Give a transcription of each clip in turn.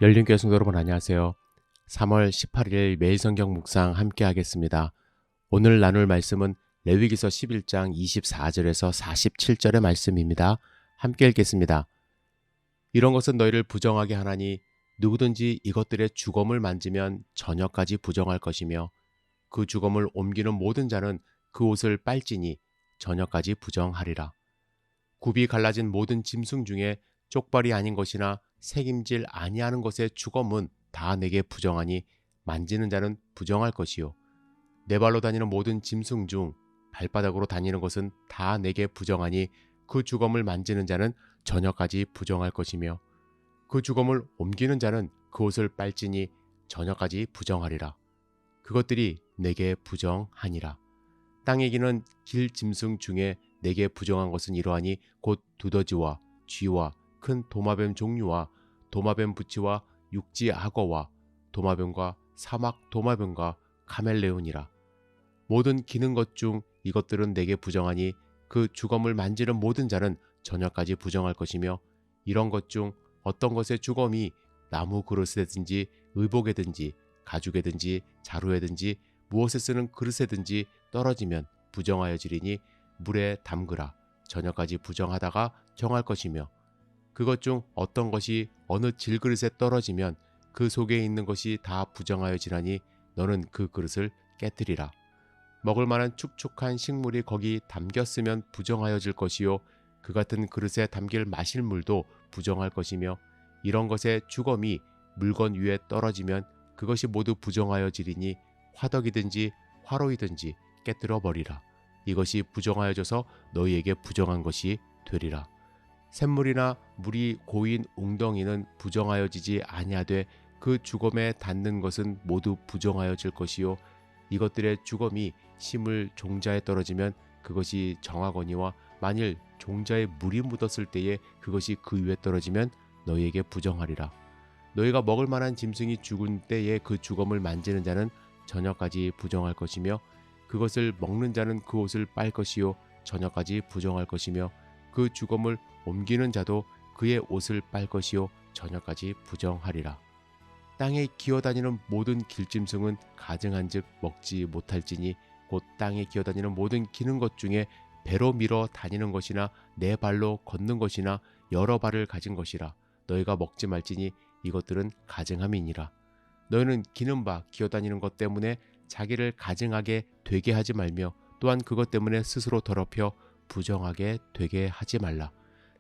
열린교회 성도 여러분 안녕하세요. 3월 18일 매일 성경 묵상 함께 하겠습니다. 오늘 나눌 말씀은 레위기서 11장 24절에서 47절의 말씀입니다. 함께 읽겠습니다. 이런 것은 너희를 부정하게 하나니 누구든지 이것들의 주검을 만지면 저녁까지 부정할 것이며 그 주검을 옮기는 모든 자는 그 옷을 빨지니 저녁까지 부정하리라. 굽이 갈라진 모든 짐승 중에 쪽발이 아닌 것이나 새김질 아니하는 것의 주검은 다 내게 부정하니 만지는 자는 부정할 것이요 네 발로 다니는 모든 짐승 중 발바닥으로 다니는 것은 다 내게 부정하니 그 주검을 만지는 자는 저녁까지 부정할 것이며 그 주검을 옮기는 자는 그 옷을 빨지니 저녁까지 부정하리라. 그것들이 내게 부정하니라. 땅에 기는 길 짐승 중에 내게 부정한 것은 이러하니 곧 두더지와 쥐와 큰 도마뱀 종류와 도마뱀 부치와 육지 악어와 도마뱀과 사막 도마뱀과 카멜레온이라. 모든 기는 것 중 이것들은 내게 부정하니 그 주검을 만지는 모든 자는 저녁까지 부정할 것이며 이런 것 중 어떤 것의 주검이 나무 그릇에든지 의복에든지 가죽에든지 자루에든지 무엇에 쓰는 그릇에든지 떨어지면 부정하여지리니 물에 담그라. 저녁까지 부정하다가 정할 것이며 그것 중 어떤 것이 어느 질그릇에 떨어지면 그 속에 있는 것이 다 부정하여지라니 너는 그 그릇을 깨뜨리라. 먹을 만한 축축한 식물이 거기 담겼으면 부정하여질 것이요 그 같은 그릇에 담길 마실 물도 부정할 것이며 이런 것의 주검이 물건 위에 떨어지면 그것이 모두 부정하여지리니 화덕이든지 화로이든지 깨뜨려 버리라. 이것이 부정하여져서 너희에게 부정한 것이 되리라. 샘물이나 물이 고인 웅덩이는 부정하여지지 아니하되 그 주검에 닿는 것은 모두 부정하여질 것이요 이것들의 주검이 심을 종자에 떨어지면 그것이 정하거니와 만일 종자에 물이 묻었을 때에 그것이 그 위에 떨어지면 너희에게 부정하리라. 너희가 먹을 만한 짐승이 죽은 때에 그 주검을 만지는 자는 저녁까지 부정할 것이며 그것을 먹는 자는 그 옷을 빨 것이요 저녁까지 부정할 것이며 그 주검을 옮기는 자도 그의 옷을 빨 것이요 저녁까지 부정하리라. 땅에 기어다니는 모든 길짐승은 가증한즉 먹지 못할지니 곧 땅에 기어다니는 모든 기는 것 중에 배로 밀어 다니는 것이나 네 발로 걷는 것이나 여러 발을 가진 것이라. 너희가 먹지 말지니 이것들은 가증함이니라. 너희는 기는 바 기어다니는 것 때문에 자기를 가증하게 되게 하지 말며 또한 그것 때문에 스스로 더럽혀 부정하게 되게 하지 말라.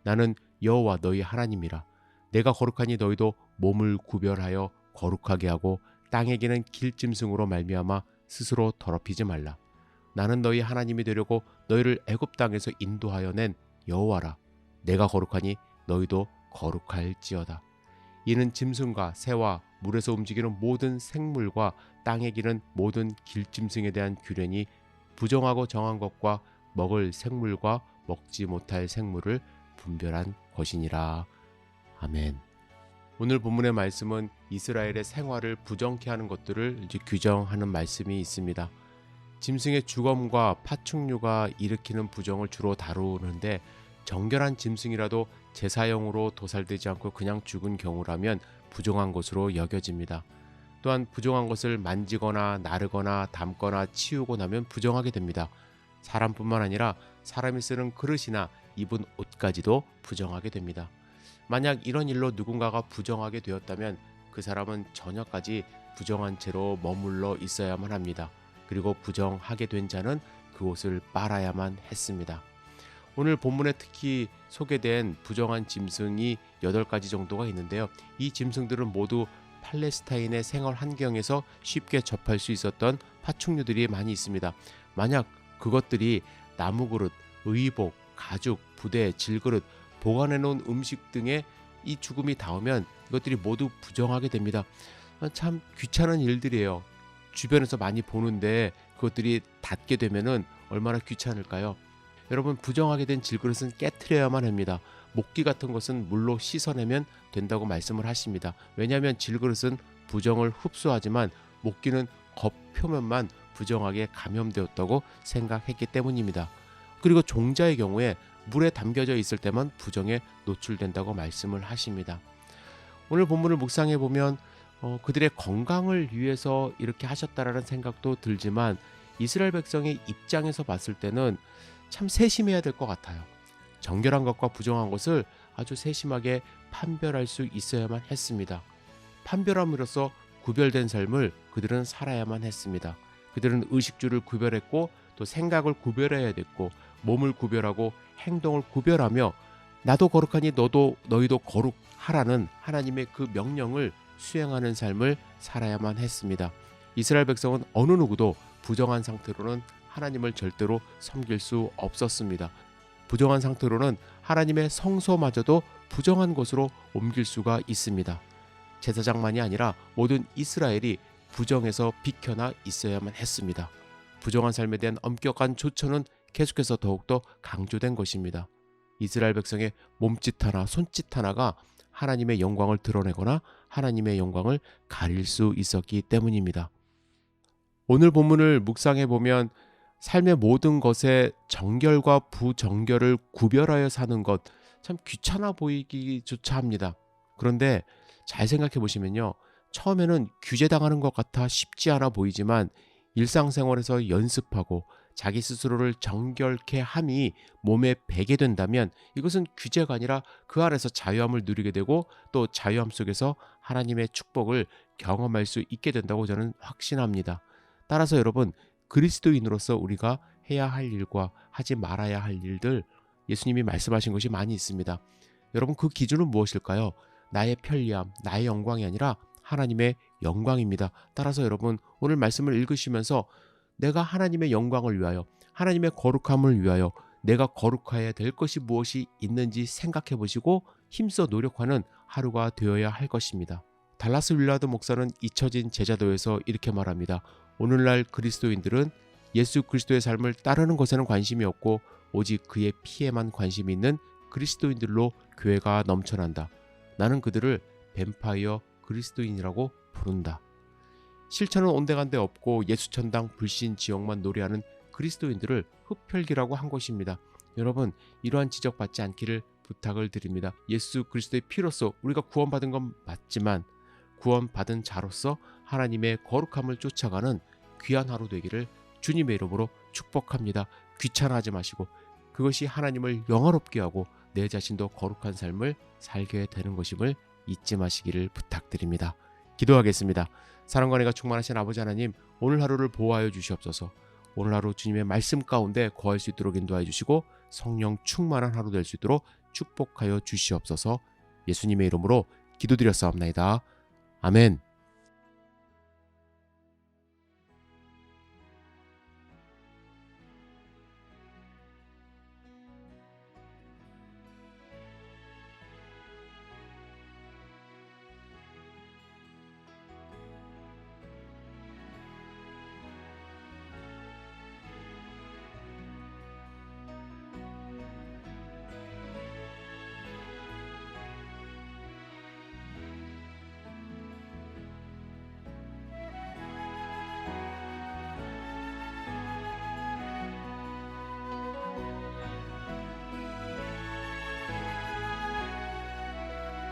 나는 여호와 너희 하나님이라. 내가 거룩하니 너희도 몸을 구별하여 거룩하게 하고 땅에 기는 길짐승으로 말미암아 스스로 더럽히지 말라. 나는 너희 하나님이 되려고 너희를 애굽 땅에서 인도하여 낸 여호와라. 내가 거룩하니 너희도 거룩할지어다. 이는 짐승과 새와 물에서 움직이는 모든 생물과 땅에 기는 모든 길짐승에 대한 규례니 부정하고 정한 것과 먹을 생물과 먹지 못할 생물을 분별한 것이니라. 아멘. 오늘 본문의 말씀은 이스라엘의 생활을 부정케 하는 것들을 규정하는 말씀이 있습니다. 짐승의 주검과 파충류가 일으키는 부정을 주로 다루는데 정결한 짐승이라도 제사용으로 도살되지 않고 그냥 죽은 경우라면 부정한 것으로 여겨집니다. 또한 부정한 것을 만지거나 나르거나 담거나 치우고 나면 부정하게 됩니다. 사람뿐만 아니라 사람이 쓰는 그릇이나 입은 옷까지도 부정하게 됩니다. 만약 이런 일로 누군가가 부정하게 되었다면 그 사람은 저녁까지 부정한 채로 머물러 있어야만 합니다. 그리고 부정하게 된 자는 그 옷을 빨아야만 했습니다. 오늘 본문에 특히 소개된 부정한 짐승이 8가지 정도가 있는데요. 이 짐승들은 모두 팔레스타인의 생활 환경에서 쉽게 접할 수 있었던 파충류들이 많이 있습니다. 만약 그것들이 나무그릇, 의복, 가죽, 부대, 질그릇, 보관해 놓은 음식 등에 이 죽음이 닿으면 이것들이 모두 부정하게 됩니다. 참 귀찮은 일들이에요. 주변에서 많이 보는데 그것들이 닿게 되면은 얼마나 귀찮을까요? 여러분, 부정하게 된 질그릇은 깨트려야만 합니다. 목기 같은 것은 물로 씻어내면 된다고 말씀을 하십니다. 왜냐하면 질그릇은 부정을 흡수하지만 목기는 겉표면만 부정하게 감염되었다고 생각했기 때문입니다. 그리고 종자의 경우에 물에 담겨져 있을 때만 부정에 노출된다고 말씀을 하십니다. 오늘 본문을 묵상해 보면 그들의 건강을 위해서 이렇게 하셨다라는 생각도 들지만 이스라엘 백성의 입장에서 봤을 때는 참 세심해야 될 것 같아요. 정결한 것과 부정한 것을 아주 세심하게 판별할 수 있어야만 했습니다. 판별함으로써 구별된 삶을 그들은 살아야만 했습니다. 그들은 의식주를 구별했고 또 생각을 구별해야 됐고 몸을 구별하고 행동을 구별하며 나도 거룩하니 너희도 거룩하라는 하나님의 그 명령을 수행하는 삶을 살아야만 했습니다. 이스라엘 백성은 어느 누구도 부정한 상태로는 하나님을 절대로 섬길 수 없었습니다. 부정한 상태로는 하나님의 성소마저도 부정한 곳으로 옮길 수가 있습니다. 제사장만이 아니라 모든 이스라엘이 부정에서 비켜나 있어야만 했습니다. 부정한 삶에 대한 엄격한 조처는 계속해서 더욱더 강조된 것입니다. 이스라엘 백성의 몸짓 하나 손짓 하나가 하나님의 영광을 드러내거나 하나님의 영광을 가릴 수 있었기 때문입니다. 오늘 본문을 묵상해 보면 삶의 모든 것에 정결과 부정결을 구별하여 사는 것 참 귀찮아 보이기조차 합니다. 그런데 잘 생각해 보시면요. 처음에는 규제당하는 것 같아 쉽지 않아 보이지만 일상생활에서 연습하고 자기 스스로를 정결케 함이 몸에 배게 된다면 이것은 규제가 아니라 그 안에서 자유함을 누리게 되고 또 자유함 속에서 하나님의 축복을 경험할 수 있게 된다고 저는 확신합니다. 따라서 여러분, 그리스도인으로서 우리가 해야 할 일과 하지 말아야 할 일들 예수님이 말씀하신 것이 많이 있습니다. 여러분, 그 기준은 무엇일까요? 나의 편리함, 나의 영광이 아니라 하나님의 영광입니다. 따라서 여러분, 오늘 말씀을 읽으시면서 내가 하나님의 영광을 위하여, 하나님의 거룩함을 위하여 내가 거룩해야 될 것이 무엇이 있는지 생각해 보시고 힘써 노력하는 하루가 되어야 할 것입니다. 달라스 윌라드 목사는 잊혀진 제자도에서 이렇게 말합니다. 오늘날 그리스도인들은 예수 그리스도의 삶을 따르는 것에는 관심이 없고 오직 그의 피에만 관심이 있는 그리스도인들로 교회가 넘쳐난다. 나는 그들을 뱀파이어 그리스도인이라고 부른다. 실천은 온데간데 없고 예수천당 불신 지역만 노래하는 그리스도인들을 흡혈귀라고 한 것입니다. 여러분, 이러한 지적받지 않기를 부탁을 드립니다. 예수 그리스도의 피로써 우리가 구원받은 건 맞지만 구원받은 자로서 하나님의 거룩함을 쫓아가는 귀한 하루 되기를 주님의 이름으로 축복합니다. 귀찮아하지 마시고 그것이 하나님을 영화롭게 하고 내 자신도 거룩한 삶을 살게 되는 것임을 잊지 마시기를 부탁드립니다. 기도하겠습니다. 사랑과 은혜가 충만하신 아버지 하나님, 오늘 하루를 보호하여 주시옵소서. 오늘 하루 주님의 말씀 가운데 거할 수 있도록 인도하여 주시고 성령 충만한 하루 될 수 있도록 축복하여 주시옵소서. 예수님의 이름으로 기도드렸사옵나이다. 아멘.